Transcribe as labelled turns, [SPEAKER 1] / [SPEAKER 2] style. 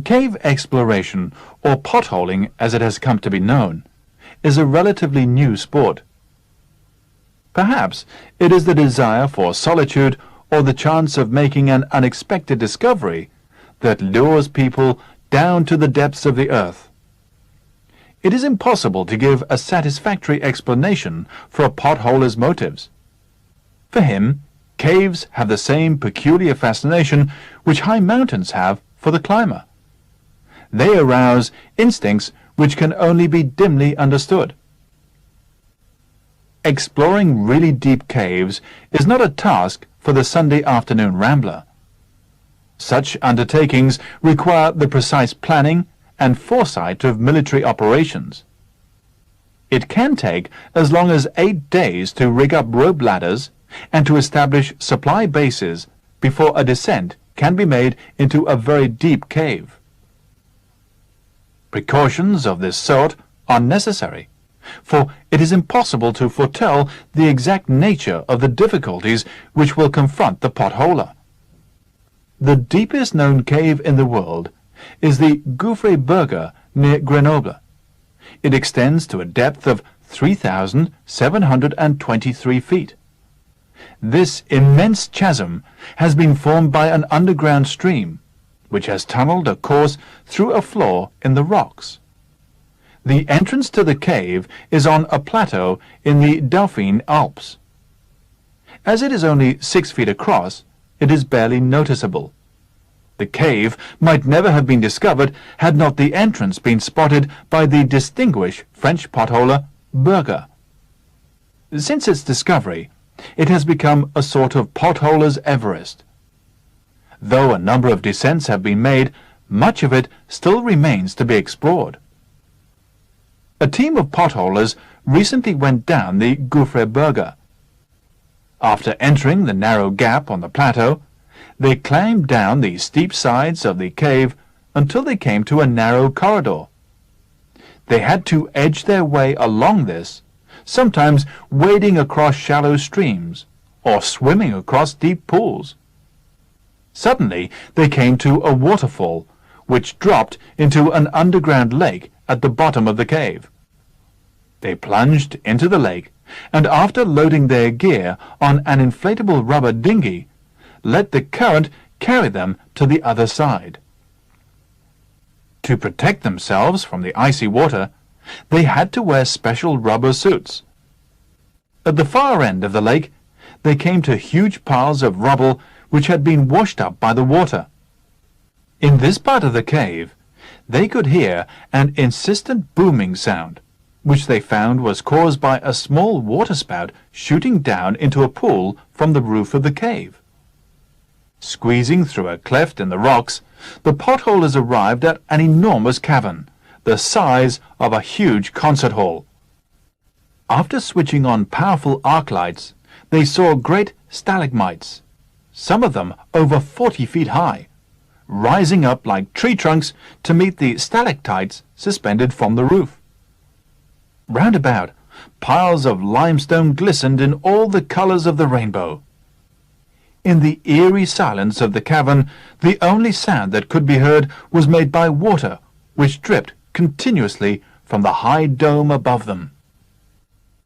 [SPEAKER 1] Cave exploration, or potholing as it has come to be known, is a relatively new sport. Perhaps it is the desire for solitude or the chance of making an unexpected discovery that lures people down to the depths of the earth. It is impossible to give a satisfactory explanation for a potholer's motives. For him, caves have the same peculiar fascination which high mountains have for the climber. They arouse instincts which can only be dimly understood. Exploring really deep caves is not a task for the Sunday afternoon rambler. Such undertakings require the precise planning and foresight of military operations. It can take as long as 8 days to rig up rope ladders and to establish supply bases before a descent can be made into a very deep cave. Precautions of this sort are necessary, for it is impossible to foretell the exact nature of the difficulties which will confront the potholer. The deepest known cave in the world is the Gouffre Berger near Grenoble. It extends to a depth of 3,723 feet. This immense chasm has been formed by an underground stream, which has tunneled a course through a floor in the rocks. The entrance to the cave is on a plateau in the Dauphine Alps. As it is only 6 feet across, it is barely noticeable. The cave might never have been discovered had not the entrance been spotted by the distinguished French potholer Berger. Since its discovery, it has become a sort of potholer's Everest. Though a number of descents have been made, much of it still remains to be explored. A team of potholers recently went down the Gouffre Berger. After entering the narrow gap on the plateau, they climbed down the steep sides of the cave until they came to a narrow corridor. They had to edge their way along this, sometimes wading across shallow streams or swimming across deep pools. Suddenly they came to a waterfall, which dropped into an underground lake at the bottom of the cave. They plunged into the lake, and after loading their gear on an inflatable rubber dinghy, let the current carry them to the other side. To protect themselves from the icy water, they had to wear special rubber suits. At the far end of the lake, they came to huge piles of rubble which had been washed up by the water. In this part of the cave, they could hear an insistent booming sound, which they found was caused by a small waterspout shooting down into a pool from the roof of the cave. Squeezing through a cleft in the rocks, the potholers arrived at an enormous cavern, the size of a huge concert hall. After switching on powerful arc lights, they saw great stalagmites, some of them over 40 feet high, rising up like tree trunks to meet the stalactites suspended from the roof. Round about, piles of limestone glistened in all the colors of the rainbow. In the eerie silence of the cavern, the only sound that could be heard was made by water, which dripped continuously from the high dome above them.